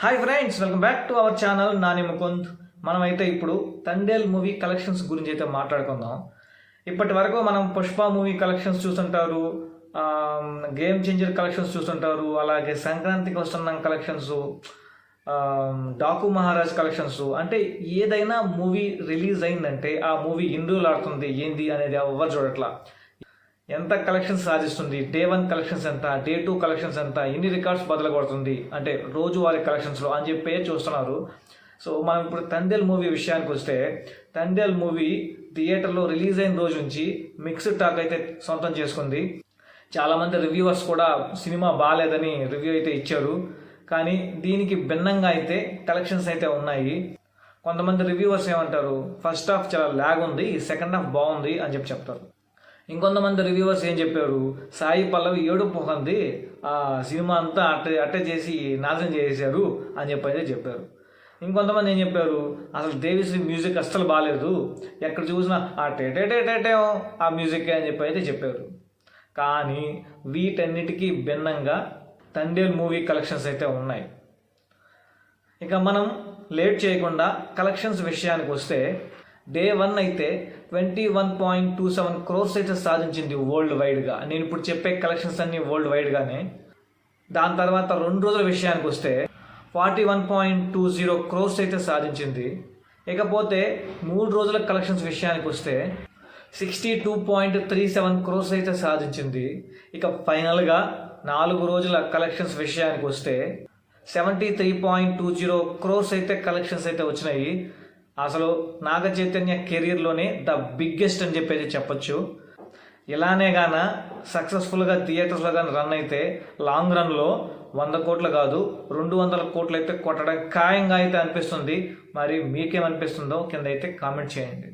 Hi friends, welcome back to our channel Nani Mukund. మనమైతే ఇప్పుడు Thandel movie collections గురించి అయితే మాట్లాడుకుందాం. ఇప్పటి వరకు మనం పుష్ప మూవీ కలెక్షన్స్ చూస్తుంటారు, గేమ్ చేంజర్ కలెక్షన్స్ చూస్తుంటారు, అలాగే సంక్రాంతికి వస్తున్న కలెక్షన్స్, డాకు మహారాజ్ కలెక్షన్స్. అంటే ఏదైనా మూవీ రిలీజ్ అయిందంటే ఆ మూవీ ఎన్ని రోజులు ఆడుతుంది ఏంది అనేది ఎవరు చూడట్లా. ఎంత కలెక్షన్స్ సాధిస్తుంది, డే 1 కలెక్షన్స్ ఎంత, డే 2 కలెక్షన్స్ ఎంత, ఎన్ని రికార్డ్స్ బదలగొడుతుంది అంటే రోజువారీ కలెక్షన్స్లో అని చెప్పి చూస్తున్నారు. సో మనం ఇప్పుడు తండేల్ మూవీ విషయానికి వస్తే, తండేల్ మూవీ థియేటర్లో రిలీజ్ అయిన రోజు నుంచి మిక్స్డ్ టాక్ అయితే సొంతం చేసుకుంది. చాలామంది రివ్యూవర్స్ కూడా సినిమా బాగాలేదని రివ్యూ అయితే ఇచ్చారు. కానీ దీనికి భిన్నంగా అయితే కలెక్షన్స్ అయితే ఉన్నాయి. కొంతమంది రివ్యూవర్స్ ఏమంటారు, ఫస్ట్ హాఫ్ చాలా ల్యాగ్ ఉంది, సెకండ్ హాఫ్ బాగుంది అని చెప్తారు. ఇంకొంతమంది రివ్యూవర్స్ ఏం చెప్పారు, సాయి పల్లవి ఏడుపుకుంది, ఆ సినిమా అంతా అట్టే చేసి నాశనం చేసేశారు అని అయితే చెప్పారు. ఇంకొంతమంది ఏం చెప్పారు, అసలు దేవిశ్రీ మ్యూజిక్ అస్సలు బాగాలేదు, ఎక్కడ చూసినా ఆ టేటేటేటేటో ఆ మ్యూజిక్ అని అయితే చెప్పారు. కానీ వీటన్నిటికీ భిన్నంగా తండేల్ మూవీ కలెక్షన్స్ అయితే ఉన్నాయి. ఇక మనం లేట్ చేయకుండా కలెక్షన్స్ విషయానికి వస్తే, డే 1 అయితే 21.27 crores అయితే సాధించింది వరల్డ్ వైడ్గా. నేను ఇప్పుడు చెప్పే కలెక్షన్స్ అన్ని వరల్డ్ వైడ్గానే. దాని తర్వాత 2 రోజుల విషయానికి వస్తే 41.20 crores అయితే సాధించింది. ఇకపోతే 3 రోజుల కలెక్షన్స్ విషయానికి వస్తే 62.37 crores అయితే సాధించింది. ఇక ఫైనల్గా 4 రోజుల కలెక్షన్స్ విషయానికి వస్తే 73.20 crores అయితే కలెక్షన్స్ అయితే వచ్చినాయి. అసలు నాగ చైతన్య కెరీర్లోనే ద బిగ్గెస్ట్ అని చెప్పేది చెప్పొచ్చు. ఇలానే గాన సక్సెస్ఫుల్గా థియేటర్స్లో కానీ రన్ అయితే లాంగ్ రన్లో 100 కోట్లు కాదు 200 కోట్లు అయితే కొట్టడం ఖాయంగా అయితే అనిపిస్తుంది. మరి మీకేమనిపిస్తుందో కింద అయితే కామెంట్ చేయండి.